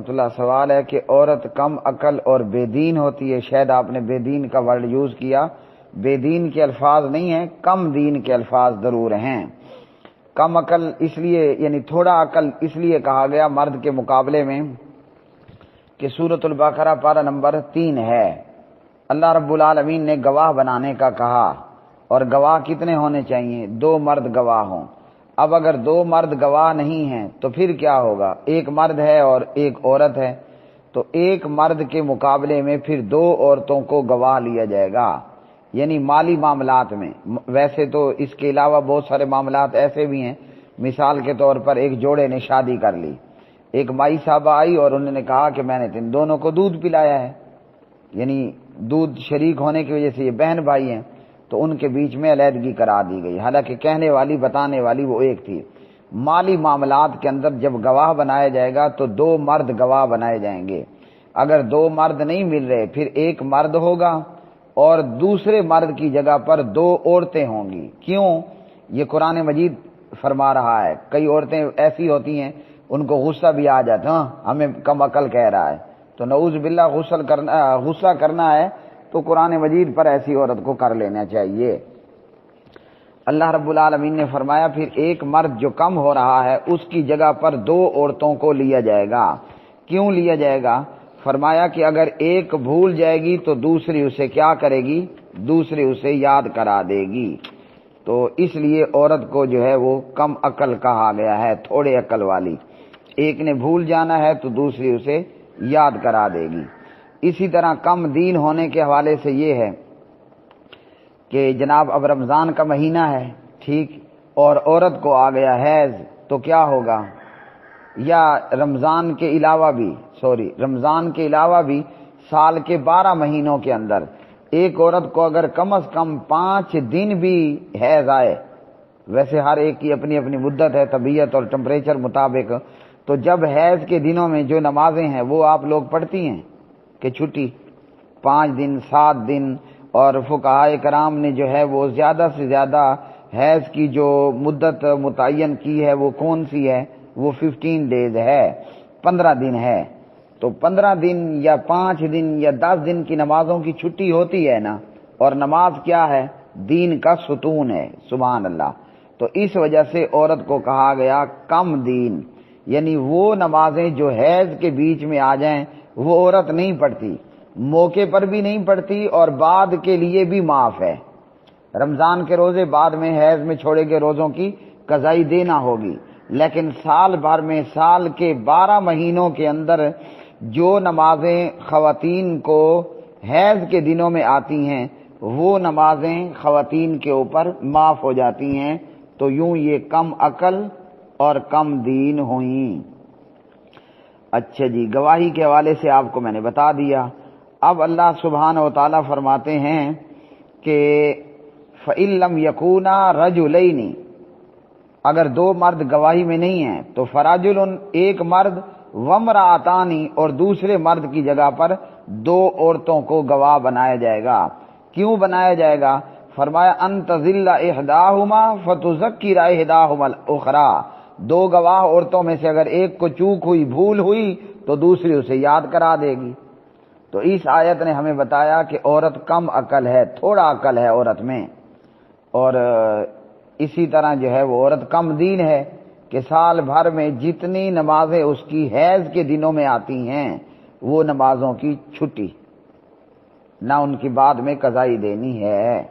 رحمۃ اللہ سوال ہے کہ عورت کم عقل اور بے دین ہوتی ہے. شاید آپ نے بے دین کا ورڈ یوز کیا. بے دین کے الفاظ نہیں ہیں، کم دین کے الفاظ ضرور ہیں. کم عقل اس لیے یعنی تھوڑا عقل اس لیے کہا گیا مرد کے مقابلے میں کہ سورۃ البقرہ پارہ نمبر 3 ہے. اللہ رب العالمین نے گواہ بنانے کا کہا، اور گواہ کتنے ہونے چاہیے؟ 2 مرد گواہ ہوں. اب اگر 2 مرد گواہ نہیں ہیں تو پھر کیا ہوگا؟ ایک مرد ہے اور ایک عورت ہے، تو ایک مرد کے مقابلے میں پھر 2 عورتوں کو گواہ لیا جائے گا، یعنی مالی معاملات میں. ویسے تو اس کے علاوہ بہت سارے معاملات ایسے بھی ہیں. مثال کے طور پر ایک جوڑے نے شادی کر لی، ایک مائی صاحبہ آئی اور انہوں نے کہا کہ میں نے ان دونوں کو دودھ پلایا ہے، یعنی دودھ شریک ہونے کی وجہ سے یہ بہن بھائی ہیں، تو ان کے بیچ میں علیحدگی کرا دی گئی، حالانکہ کہنے والی بتانے والی وہ ایک تھی. مالی معاملات کے اندر جب گواہ بنایا جائے گا تو 2 مرد گواہ بنائے جائیں گے. اگر 2 مرد نہیں مل رہے پھر ایک مرد ہوگا اور دوسرے مرد کی جگہ پر 2 عورتیں ہوں گی. کیوں؟ یہ قرآن مجید فرما رہا ہے. کئی عورتیں ایسی ہوتی ہیں ان کو غصہ بھی آ جاتا ہے، ہاں ہمیں کم عقل کہہ رہا ہے، تو نعوذ باللہ غصہ کرنا ہے تو قرآن مجید پر ایسی عورت کو کر لینا چاہیے. اللہ رب العالمین نے فرمایا پھر ایک مرد جو کم ہو رہا ہے اس کی جگہ پر 2 عورتوں کو لیا جائے گا. کیوں لیا جائے گا؟ فرمایا کہ اگر ایک بھول جائے گی تو دوسری اسے کیا کرے گی؟ دوسری اسے یاد کرا دے گی. تو اس لیے عورت کو جو ہے وہ کم عقل کہا گیا ہے، تھوڑے عقل والی. ایک نے بھول جانا ہے تو دوسری اسے یاد کرا دے گی. اسی طرح کم دین ہونے کے حوالے سے یہ ہے کہ جناب اب رمضان کا مہینہ ہے، ٹھیک، اور عورت کو آ گیا حیض، تو کیا ہوگا؟ یا رمضان کے علاوہ بھی سال کے 12 مہینوں کے اندر ایک عورت کو اگر کم از کم 5 دن بھی حیض آئے، ویسے ہر ایک کی اپنی اپنی مدت ہے طبیعت اور ٹمپریچر مطابق، تو جب حیض کے دنوں میں جو نمازیں ہیں وہ آپ لوگ پڑھتی ہیں کہ چھٹی 5 دن 7 دن، اور فقہائے کرام نے جو ہے وہ زیادہ سے زیادہ حیض کی جو مدت متعین کی ہے وہ کون سی ہے؟ وہ 15 ڈیز ہے، 15 دن ہے. تو 15 دن یا 5 دن یا 10 دن کی نمازوں کی چھٹی ہوتی ہے نا، اور نماز کیا ہے؟ دین کا ستون ہے. سبحان اللہ. تو اس وجہ سے عورت کو کہا گیا کم دین، یعنی وہ نمازیں جو حیض کے بیچ میں آ جائیں وہ عورت نہیں پڑھتی، موقع پر بھی نہیں پڑھتی اور بعد کے لیے بھی معاف ہے. رمضان کے روزے بعد میں حیض میں چھوڑے گئے روزوں کی قضائی دینا ہوگی، لیکن سال بھر میں سال کے 12 مہینوں کے اندر جو نمازیں خواتین کو حیض کے دنوں میں آتی ہیں وہ نمازیں خواتین کے اوپر معاف ہو جاتی ہیں. تو یوں یہ کم عقل اور کم دین ہوئیں. اچھا جی، گواہی کے حوالے سے آپ کو میں نے بتا دیا. اب اللہ سبحانہ و تعالیٰ فرماتے ہیں کہ فَإِن لَّمْ يَكُونَا رَجُلَيْنِ، اگر 2 مرد گواہی میں نہیں ہیں تو فرجل، ایک مرد، وامرأتان، اور دوسرے مرد کی جگہ پر 2 عورتوں کو گواہ بنایا جائے گا. کیوں بنایا جائے گا؟ فرمایا ان تضل احداہما فتذکر احداہما الاخری، 2 گواہ عورتوں میں سے اگر ایک کو چوک ہوئی، بھول ہوئی، تو دوسری اسے یاد کرا دے گی. تو اس آیت نے ہمیں بتایا کہ عورت کم عقل ہے، تھوڑا عقل ہے عورت میں، اور اسی طرح جو ہے وہ عورت کم دین ہے کہ سال بھر میں جتنی نمازیں اس کی حیض کے دنوں میں آتی ہیں وہ نمازوں کی چھٹی، نہ ان کی بعد میں قضائی دینی ہے.